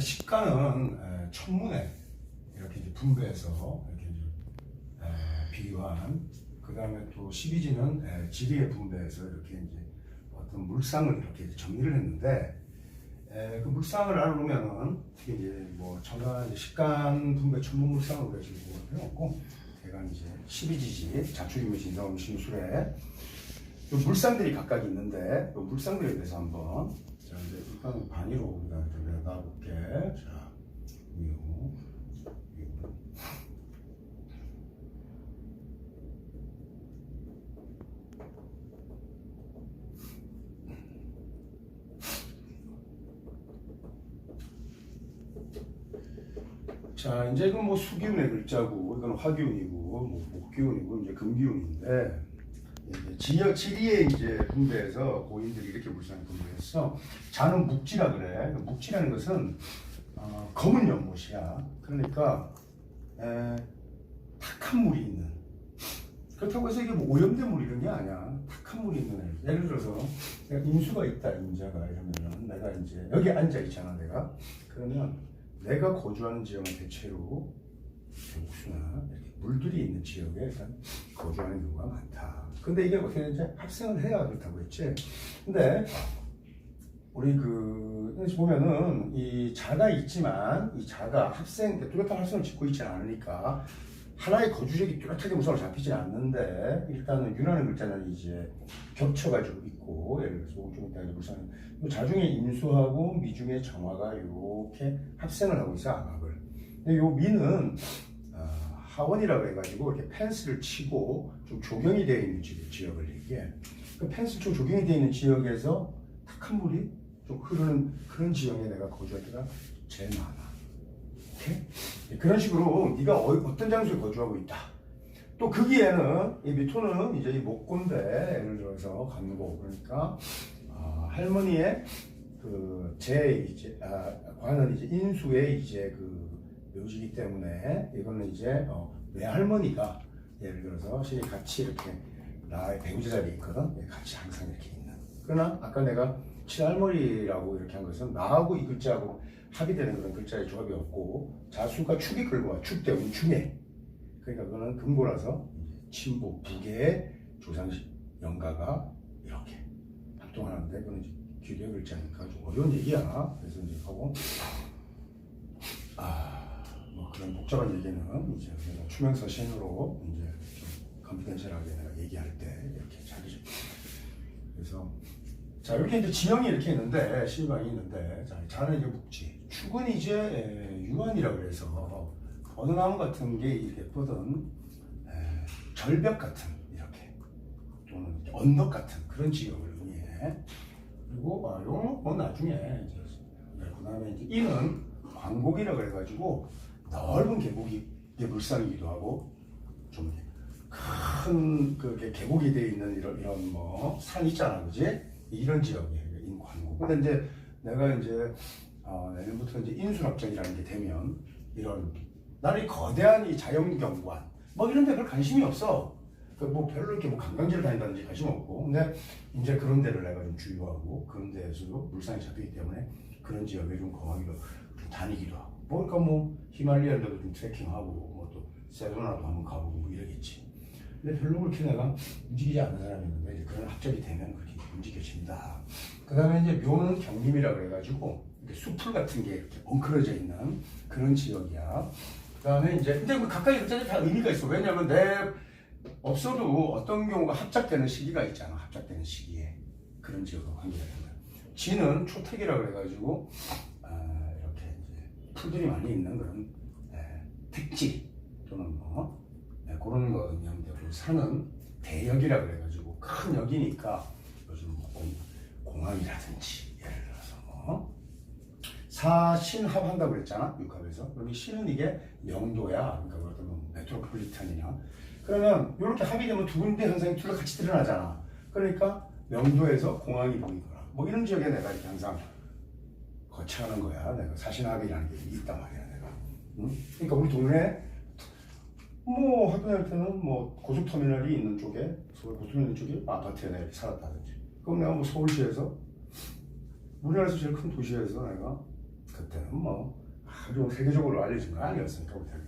시가는 천문에 이렇게 이제 분배해서 이렇게 이제 비교한, 그 다음에 또 12지는 지리에 분배해서 이렇게 이제 어떤 물상을 이렇게 이제 정리를 했는데, 그 물상을 알아보면은 특히 이제 뭐 첨가 이제 식간 분배 천문 물상을 우리가 지금 보는 필요 없고, 대강 이제 12지지 자축인묘 진사오미 신술에 요 물상들이 각각 있는데, 요 물상들에 대해서 한번, 자 이제 일단 반이로 우리가 좀 나가볼게. 자, 묘. 자, 이제 이건 뭐 수기운의 글자고, 이건 화기운이고, 뭐 목기운이고, 이제 금기운인데, 지역 지리에 이제 분배해서 고인들이 이렇게 물상을 분배했어. 자는 묵지라 그래. 묵지라는 것은 검은 연못이야. 그러니까 탁한 물이 있는. 그렇다고 해서 이게 뭐 오염된 물 이런 게 아니야. 탁한 물이 있는 애. 예를 들어서 내가 인수가 있다, 인자가 이러면은 내가 이제 여기 앉아 있잖아, 내가. 그러면 내가 거주하는 지역은 대체로 옥수나 이렇게 물들이 있는 지역에 일단 거주하는 경우가 많다. 근데 이게 어떻게 되는지 합생을 해야 그렇다고 했지. 근데 우리 여기서 보면은 이 자가 있지만 이 자가 뚜렷한 합생을 짓고 있지 않으니까 하나의 거주적이 뚜렷하게 무상으로 잡히지 않는데, 일단은 윤하는 글자는 이제 겹쳐가지고 있고, 예를 들어서 좀 이따 무상 자중에 인수하고 미중에 정화가 이렇게 합생을 하고 있어, 암합을. 근데 요 미는 하원이라고 해가지고 이렇게 펜스를 치고 좀 조경이 되어 있는 지역을 얘기해. 그 펜스 좀 조경이 되어 있는 지역에서 탁한 물이 좀 흐르는 그런 지역에 내가 거주할 때가 제일 많아. 오케이? 그런 식으로 네가 어떤 장소에 거주하고 있다. 또 거기에는 이 미토는 이제 이 목고인데, 예를 들어서 간고, 그러니까 할머니의 관은 이제 인수의 이제 묘지이기 때문에 이거는 이제 외할머니가 예를 들어서 신이 같이 이렇게 나의 배우자 자리에 있거든. 같이 항상 이렇게 있는. 그러나 아까 내가 친할머니라고 이렇게 한 것은 나하고 이 글자하고 합의되는 그런 글자의 조합이 없고, 자수가 축이 끌고 와. 축 때문에 중에. 그러니까 그거는 금고라서 친부 북의 조상 영가가 이렇게 활동하는데, 그건 이제 기류의 글자니까 좀 어려운 얘기야. 그래서 이제 하고 뭐 그런 복잡한 얘기는 이제 추명서 신으로 이제 좀 컨피덴셜하게 내가 얘기할 때 이렇게 자르죠. 그래서 자, 이렇게 이제 지형이 이렇게 있는데, 신방이 있는데, 자, 자는 이제 묵지. 축은 이제 유한이라고 해서 어느 나무 같은 게 이렇게 예쁘던 절벽 같은 이렇게 또는 언덕 같은 그런 지역을 의미해. 그리고 요건 나중에 이제 그 다음에 이제 이는 광곡이라고 해가지고 넓은 계곡이 물상이기도 하고 좀 큰 그게 계곡이 되어 있는 이런 뭐 산 있잖아, 그지? 이런 지역이에요, 인광곡. 근데 이제 내가 이제 내년부터 이제 인수납정이라는 게 되면 이런 나는 이 거대한 이 자연경관 뭐 이런 데 별 관심이 없어. 뭐 별로 이렇게 뭐 관광지를 다닌다든지 관심 없고. 근데 이제 그런 데를 내가 좀 주의하고, 그런 데에서도 물상이 잡히기 때문에 그런 지역에 좀 거하기도 좀 다니기도 하고. 그러니까 뭐 히말라야에도 좀 트레킹하고 뭐 또 세도나도 한번 가보고 뭐 이러겠지. 근데 별로 그렇게 내가 움직이지 않는 사람이었는데, 이제 그런 합작이 되면 그렇게 움직여진다. 그 다음에 이제 묘는 경림이라고 해가지고 숲풀 같은 게 이렇게 엉클어져 있는 그런 지역이야. 그 다음에 이제 근데 그 가까이 글자들이 다 의미가 있어. 왜냐면 없어도 어떤 경우가 합작되는 시기가 있잖아. 합작되는 시기에 그런 지역하고 관계가 되는 거야. 지는 초택이라고 해가지고 이렇게 이제 풀들이 많이 있는 그런 택지 또는 뭐 그런 거 의미하면 되고, 산은 대역이라고 해가지고 큰 역이니까 요즘 뭐 공항이라든지 예를 들어서 뭐 사신합한다고 그랬잖아, 육합에서. 그럼 이 신은 이게 명도야. 그러니까 어떤 뭐 메트로폴리탄이나, 그러면 이렇게 합의되면 두 군데 현상이 둘 다 같이 드러나잖아. 그러니까 명도에서 공항이 보이거나 뭐 이런 지역에 내가 이렇게 항상 거쳐가는 거야. 내가 사신합이라는 게 있단 말이야, 내가. 응? 그러니까 우리 동네 뭐 학교 다닐 때는 뭐 고속터미널이 있는 쪽에, 서울 고속터미널 쪽에 아파트에 내가 이렇게 살았다든지. 그럼 내가 뭐 서울시에서, 우리나라에서 제일 큰 도시에서 내가 그때는 뭐 아주 세계적으로 알려진 건 아니었으니까 못하게.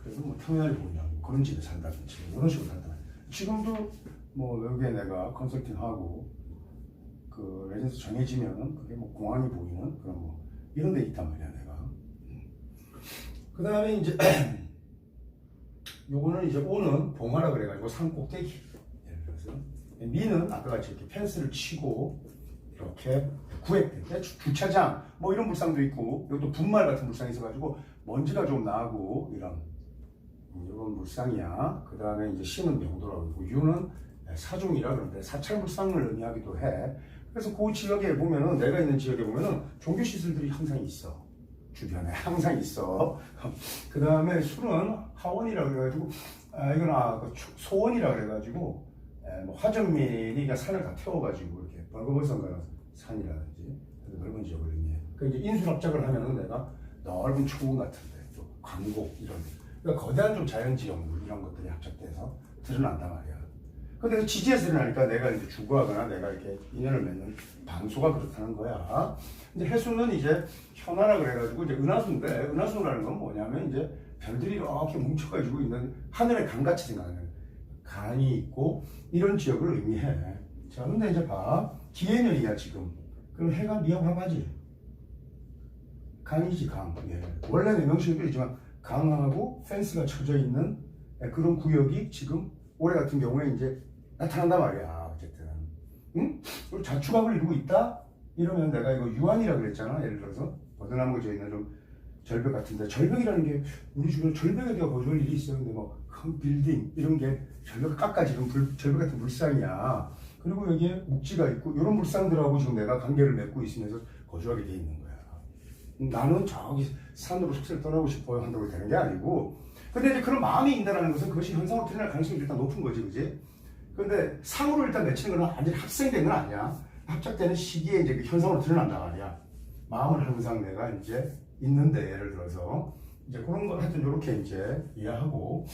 그래서 뭐 터미널이 뭐냐 그런 집에 산다든지 이런 식으로 산다. 지금도 뭐 여기에 내가 컨설팅하고 그 레전스 정해지면은 그게 뭐 공항이 보이는 그런 뭐 이런 데 있단 말이야 내가. 그 다음에 이제 요거는 이제 오는 봉화라 그래가지고 산 꼭대기. 예를 들어서 미는 아까 같이 이렇게 펜스를 치고 이렇게 구획될 때 주차장 뭐 이런 물상도 있고 여기 또 분말 같은 물상이 있어가지고 먼지가 좀 나고 이런 물상이야. 그 다음에 이제 신은 명도라고 그러고 유는 사중이라 그러는데 사찰 물상을 의미하기도 해. 그래서 그 지역에 보면은 내가 있는 지역에 보면은 종교 시설들이 항상 있어. 주변에 항상 있어. 그 다음에 술은 하원이라 그래가지고 이건 그 소원이라 그래가지고 뭐 화전민이 산을 다 태워가지고 이렇게 벌거벗은 거는 산이라든지 넓은 지역을 의미해. 그 이제 인수납작을 하면은 내가 넓은 초원 같은데 또 광곡 이런 그러니까 거대한 좀 자연지형물 이런 것들이 합작돼서 드러난단 말이야. 근데 지지에서 일어나니까 내가 이제 주거하거나 내가 이렇게 인연을 맺는 방수가 그렇다는 거야. 이제 해수는 이제 현화라 그래가지고 이제 은하수인데 은하수라는 건 뭐냐면 이제 별들이 이렇게 뭉쳐가지고 있는 하늘의 강같이 생각하는 강이 있고 이런 지역을 의미해. 자, 근데 이제 봐. 기해년이야 지금. 그럼 해가 미역화가지. 강이지 강. 예. 원래는 명칭도 있지만 강하고 펜스가 쳐져 있는 그런 구역이 지금 올해 같은 경우에 이제 나타난단 말이야. 어쨌든. 응? 그리고 자축압을 이루고 있다? 이러면 내가 이거 유한이라고 그랬잖아. 예를 들어서 버드나무가 져 있는 좀 절벽 같은데 절벽이라는 게 우리 주변에 절벽에 내가 거주할 일이 있어요. 근데 뭐 큰 빌딩 이런 게 절벽 깎아지는 절벽 같은 물상이야. 그리고 여기에 묵지가 있고 이런 물상들하고 지금 내가 관계를 맺고 있으면서 거주하게 돼 있는 거야. 나는 저기 산으로 숙소를 떠나고 싶어요 한다고 되는 게 아니고 근데 이제 그런 마음이 있다는 것은 그것이 현상으로 드러날 가능성이 일단 높은 거지 그지? 근데 상으로 일단 맺히는 건 완전히 합생된 건 아니야. 합작되는 시기에 이제 그 현상으로 드러난단 말이야. 마음은 항상 내가 이제 있는데 예를 들어서 이제 그런 거 하여튼 이렇게 이제 이해하고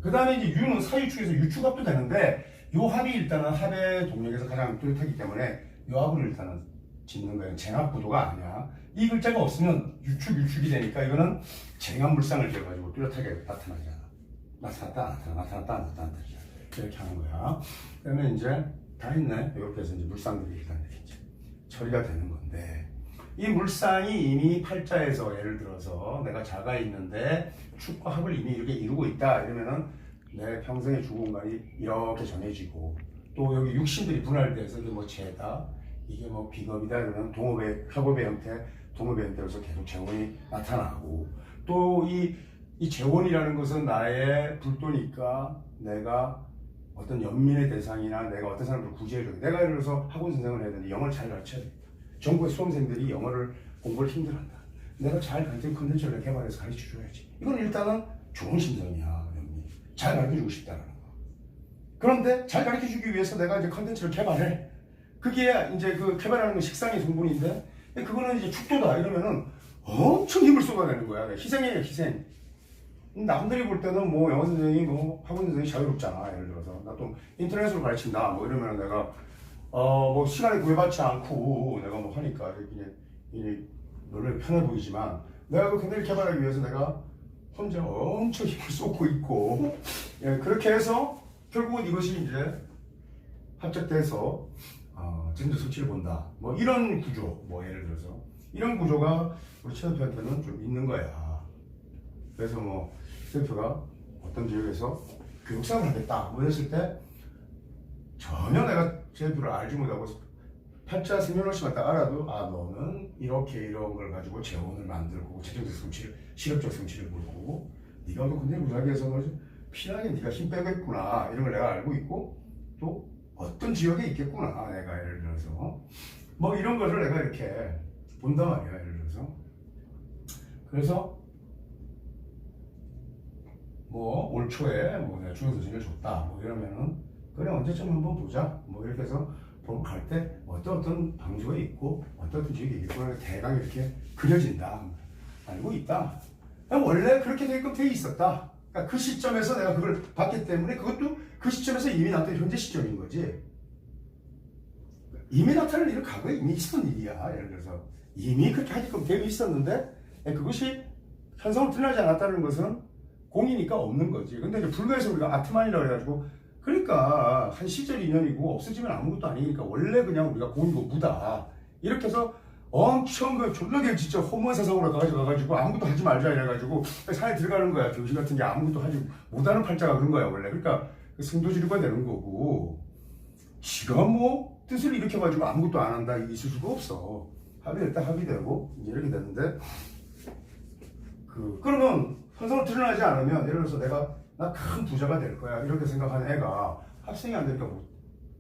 그 다음에 이제 유는 사유축에서 유축합도 되는데 요 합이 일단은 합의 동력에서 가장 뚜렷하기 때문에 요 합을 일단은 짓는 거예요. 쟁합 구도가 아니야. 이 글자가 없으면 유축이 되니까 이거는 쟁합 물상을 지어가지고 뚜렷하게 나타나잖아. 나타났다 이렇게 하는 거야. 그러면 이제 다 했네. 이렇게 해서 이제 물상들이 일단 이렇게 이제 처리가 되는 건데 이 물상이 이미 팔자에서 예를 들어서 내가 자가 있는데 축과 합을 이미 이렇게 이루고 있다 이러면은 내 평생의 주거 공간이 이렇게 정해지고 또 여기 육신들이 분할돼서 이게 뭐 재다 이게 뭐 비겁이다 이러면 동업의 협업의 형태 동업의 형태로서 계속 재원이 나타나고 또 이 재원이라는 것은 나의 불도니까 내가 어떤 연민의 대상이나 내가 어떤 사람을 구제해줘야 돼. 내가 예를 들어서 학원 선생을 해야 되는데 영어를 잘 가르쳐야 돼. 전국의 수험생들이 영어를 공부를 힘들어한다. 내가 잘 가르치는 컨텐츠를 개발해서 가르쳐줘야지. 이건 일단은 좋은 심정이야. 잘 가르쳐주고 싶다는 거. 그런데 잘 가르쳐주기 위해서 내가 이제 컨텐츠를 개발해. 그게 이제 그 개발하는 건 식상의 성분인데 그거는 이제 축도다 이러면은 엄청 힘을 쏟아내는 거야. 희생이에요, 희생. 남들이 볼 때는 뭐 영어 선생님이 뭐 학원 선생님이 자유롭잖아. 예를 들어서 나 또 인터넷으로 가르친다 뭐 이러면 내가 뭐 시간에 구애받지 않고 내가 뭐 하니까 이게 너를 편해 보이지만 내가 그 컨텐츠 개발하기 위해서 내가 혼자 엄청 힘을 쏟고 있고 예, 그렇게 해서 결국은 이것이 이제 합작돼서 전자 수치를 본다 뭐 이런 구조 뭐 예를 들어서 이런 구조가 우리 최대표한테는 좀 있는 거야. 그래서 뭐 최대표가 어떤 지역에서 교육사를 하겠다 뭐 했을 때 전혀 내가 최대표를 알지 못하고 팔자 생년월일만 딱 알아도 너는 이렇게 이런 걸 가지고 재원을 만들고 재정적 성취를 실업적 성취를 볼 거고 네가 또 근데 무사하게 해서 피나게 네가 힘 빼겠구나 이런 걸 내가 알고 있고 또 어떤 지역에 있겠구나 내가 예를 들어서 뭐 이런 거를 내가 이렇게 본단 말이야 예를 들어서 그래서 뭐 올 초에 뭐 내가 중요소식을 줬다 뭐 이러면은 그래 언제쯤 한번 보자 뭐 이렇게 해서 보러 갈 때 어떤 방주가 있고 어떤 지역이 있고 대강 이렇게 그려진다 알고 있다 원래 그렇게 되게끔 돼 있었다 그러니까 그 시점에서 내가 그걸 봤기 때문에 그것도 그 시점에서 이미 나타난 현재 시점인 거지 이미 나타날 일은 과거에 이미 있었던 일이야 예를 들어서 이미 그렇게 하게끔 되어 있었는데 그것이 현상으로 드러나지 않았다는 것은 공이니까 없는 거지. 근데 이제 불교에서 우리가 아트만이라고 해가지고 그러니까 한 시절 인연이고 없어지면 아무것도 아니니까 원래 그냥 우리가 공이고 무다 이렇게 해서 엄청 그 존나게 진짜 허무한 세상으로 가가지고 아무것도 하지 말자 이래가지고 산에 들어가는 거야. 교시 같은 게 아무것도 하지 못하는 팔자가 그런 거야 원래. 그러니까 승도지류가 되는 거고 지가 뭐 뜻을 일으켜가지고 아무것도 안 한다 있을 수가 없어. 합의됐다 합의되고 이제 이렇게 됐는데 그러면 현상으로 드러나지 않으면 예를 들어서 나 큰 부자가 될 거야 이렇게 생각하는 애가 학생이 안 되니까 뭐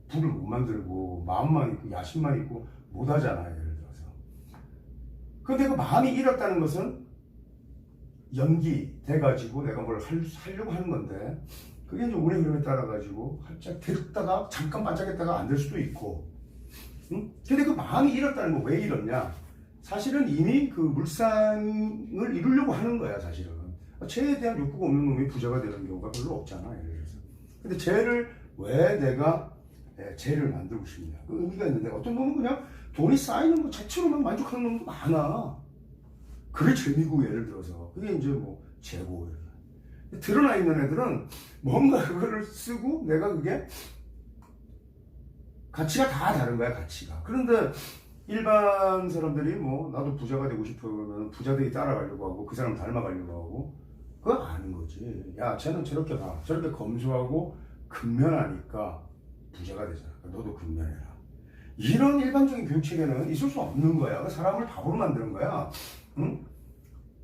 부를 못 만들고 마음만 있고 야심만 있고 못 하잖아 예를 들어서. 근데 그 마음이 잃었다는 것은 연기돼가지고 내가 뭘 하려고 하는 건데 그게 이제 운의 흐름에 따라가지고 활짝 됐다가 잠깐 반짝했다가 안 될 수도 있고 응? 근데 그 마음이 잃었다는 거 왜 잃었냐? 사실은 이미 그 물상을 이루려고 하는 거야 사실은. 죄에 대한 욕구가 없는 놈이 부자가 되는 경우가 별로 없잖아 예를 들어서. 근데 죄를 왜 내가 죄를 만들고 싶냐 그 의미가 있는데 어떤 놈은 그냥 돈이 쌓이는 것 자체로만 만족하는 놈도 많아. 그게 재미고 예를 들어서 그게 이제 뭐 재고. 드러나 있는 애들은 뭔가 그거를 쓰고 내가 그게 가치가 다 다른 거야 가치가. 그런데 일반 사람들이 뭐 나도 부자가 되고 싶어 그러면 부자들이 따라가려고 하고 그 사람 닮아가려고 하고 그거 아는 거지. 야 쟤는 저렇게 봐 저렇게 검소하고 근면하니까 부자가 되잖아. 너도 근면해라. 이런 일반적인 교육체계는 있을 수 없는 거야. 사람을 바보로 만드는 거야. 응?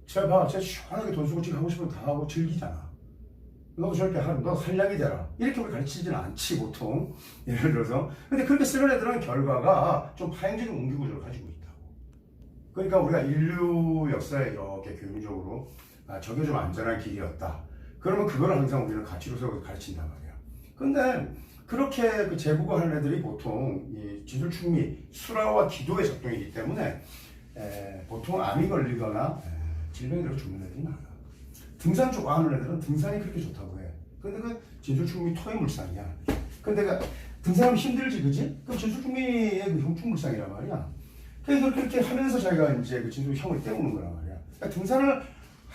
쟤 봐, 쟤 시원하게 돈 쓰고 지금 하고 싶은 거 다 하고 즐기잖아. 너도 저렇게 하라. 너 한량이 되라. 이렇게 우리 가르치지는 않지 보통. 예를 들어서. 근데 그렇게 쓰는 애들은 결과가 좀 파행적인 옹기구조를 가지고 있다고. 그러니까 우리가 인류 역사에 이렇게 교육적으로 저게 좀 안전한 길이었다. 그러면 그걸 항상 우리는 가치로 세워서 가르친단 말이야. 근데 그렇게 그 제국어 하는 애들이 보통 이 진술충미, 수라와 기도의 작동이기 때문에 보통 암이 걸리거나 질병이 들어 죽는 애들이 많아. 등산 좋아하는 애들은 등산이 그렇게 좋다고 해. 근데 그 진술충미 토의 물상이야. 근데 그 등산하면 힘들지, 그지? 그럼 진술충미의 그 형충물상이란 말이야. 그래서 그렇게 하면서 자기가 이제 그 진술형을 때우는 거란 말이야. 그러니까 등산을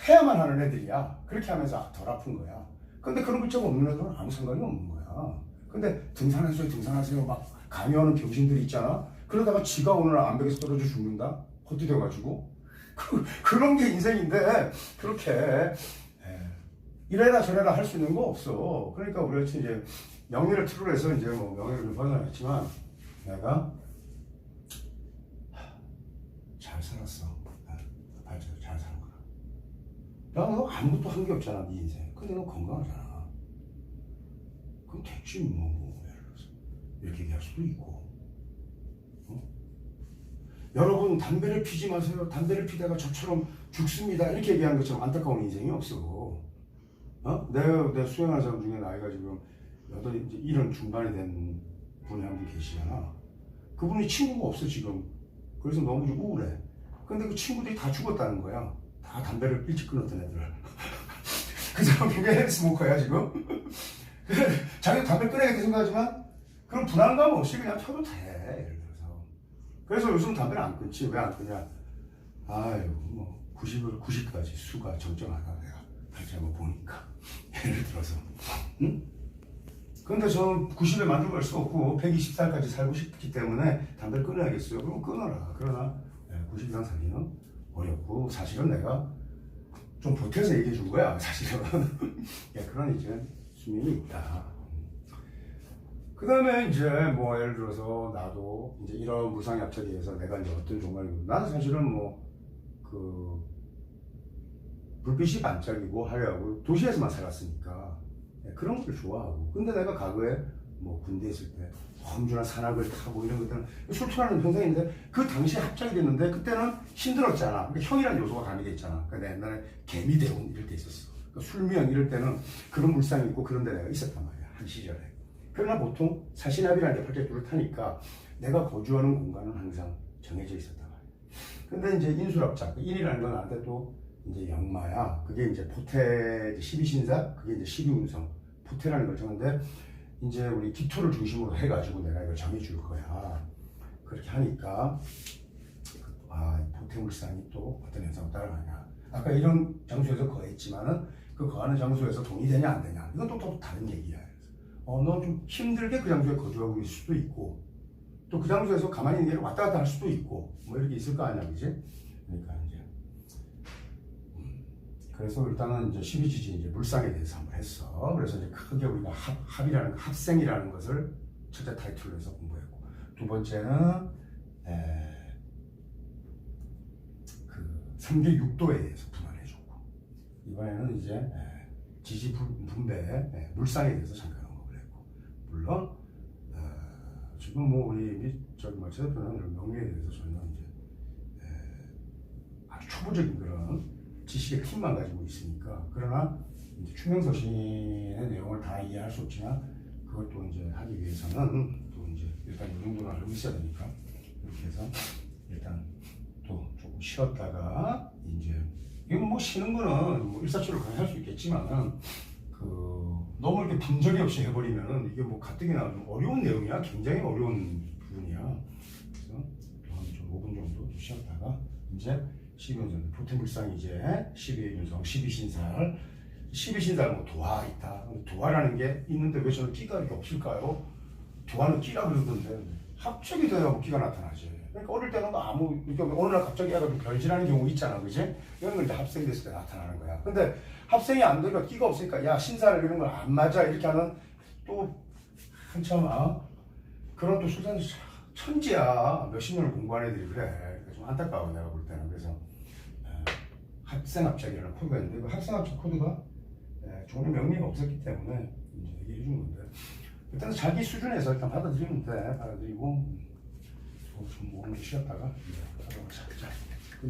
해야만 하는 애들이야. 그렇게 하면서 덜 아픈 거야. 근데 그런 글자가 없는 애들은 아무 상관이 없는 거야. 근데 등산하세요 막 강요하는 병신들이 있잖아. 그러다가 지가 오늘 암벽에서 떨어져 죽는다. 헛디뎌가지고 그런 게 인생인데 그렇게 이래라 저래라 할 수 있는 거 없어. 그러니까 우리가 이제 명리를 틀으로 해서 이제 뭐 명예를 좀 벗어났지만 내가 잘 살았어. 잘 사는 거야. 너 아무것도 한 게 없잖아 네 인생. 근데 너 건강하잖아. 그럼 됐지 뭐 예를 들어서 이렇게 얘기할 수도 있고. 여러분 담배를 피지 마세요. 담배를 피다가 저처럼 죽습니다. 이렇게 얘기하는 것처럼 안타까운 인생이 없어. 내 수행하는 사람 중에 나이가 지금 이제 70 중반이 된 분이 한 분 계시잖아. 그분이 친구가 없어 지금. 그래서 너무 좀 우울해. 근데 그 친구들이 다 죽었다는 거야. 다 담배를 일찍 끊었던 애들. 그 사람 그게 스모커야 지금. 자기가 담배 끊어야겠다 생각하지만 그런 불안감 없이 그냥 펴도 돼. 그래서 요즘 담배를 안 끊지. 왜 안 끊냐? 아유, 뭐 90까지 수가 정정하다 내가 다시 한번 보니까 예를 들어서, 응? 근데 저는 90에 만족할 수 없고 120살까지 살고 싶기 때문에 담배를 끊어야겠어요. 그럼 끊어라. 그러나 90 이상 살기는 어렵고 사실은 내가 좀 보태서 얘기해 준 거야. 사실은 그런 이제 수명이 있다. 그 다음에 이제 뭐 예를 들어서 나도 이제 이런 무상약착에서 내가 이제 어떤 종말이고 나는 사실은 뭐 그 불빛이 반짝이고 화려하고 도시에서만 살았으니까 그런 걸 좋아하고. 근데 내가 과거에 뭐 군대 있을 때 험준한 산악을 타고 이런 것들은 술투하는 현상인데 그 당시에 합작이 됐는데 그때는 힘들었잖아. 그러니까 형이라는 요소가 가미돼 있잖아. 그러니까 옛날에 개미대원 이럴 때 있었어. 그러니까 술미형 이럴 때는 그런 물상이 있고 그런 데 내가 있었단 말이야 한 시절에. 그러나 보통 사시나비라는 게 팔자줄을 타니까 내가 거주하는 공간은 항상 정해져 있었단 말이야. 근데 이제 인술합작, 인이라는 건 나한테 또 이제 역마야. 그게 이제 포태 12신사, 그게 이제 12운성, 포태라는 걸 정하는데 이제 우리 기토를 중심으로 해가지고 내가 이걸 정해줄 거야. 그렇게 하니까 보태물상이 또 어떤 현상을 따라가냐. 아까 이런 장소에서 거했지만은 그 거하는 장소에서 돈이 되냐 안 되냐. 이건 또 다른 얘기야. 너 좀 힘들게 그 장소에 거주하고 있을 수도 있고 또 그 장소에서 가만히 있는 게 왔다 갔다 할 수도 있고 뭐 이렇게 있을 거 아니야, 그지? 그러니까 이제 그래서 일단은 이제 12지지 이제 물상에 대해서 한번 했어. 그래서 이제 크게 우리가 합이라는 합생이라는 것을 첫째 타이틀로 해서 공부했고 두 번째는 그 3개 6도에 대해서 분할해줬고 이번에는 이제 지지 분배 물상에 대해서 잠깐 언급을 했고 물론 지금 뭐 우리 제대표는 명리에 대해서 저희는 이제 아주 초보적인 그런 지식의 틈만 가지고 있으니까 그러나 이제 추명서신의 내용을 다 이해할 수 없지만 그것도 이제 하기 위해서는 또 이제 일단 이 정도는 알고 있어야 되니까 이렇게 해서 일단 또 조금 쉬었다가 이제 이건 뭐 쉬는 거는 뭐 일사초를 그냥 할 수 있겠지만은 너무 이렇게 분절이 없이 해버리면은 이게 뭐 가뜩이나 좀 어려운 내용이야. 굉장히 어려운 부분이야. 그래서 또 한 좀 5분 정도 좀 쉬었다가 이제 12연전 보태물상 이제 12윤성 12신살 12신살 뭐 도화 있다. 도화라는 게 있는데 왜 저는 끼가 이렇게 없을까요? 도화는 끼라 그러던데 합격이 돼야 뭐 끼가 나타나지. 그러니까 어릴 때는 그러니까 어느 날 갑자기 애가 좀 변질하는 경우 있잖아, 그지? 이런 건 이제 합생됐을 때 나타나는 거야. 근데 합생이 안 되니까 끼가 없으니까 야 신사를 이런 건 안 맞아 이렇게 하는 또 한참 그런 또 수산 천지야. 몇십 년을 공부한 애들이 그래. 그러니까 좀 안타까워 내가 볼 때는. 그래서 합생합작이라는 코드가 있는데 그 합생합작 코드가 종료 명리가 없었기 때문에 이제 얘기해 준 건데 일단 자기 수준에서 일단 받아들이면 돼. 받아들이고 좀 쉬었다가 이제 하도록 하자.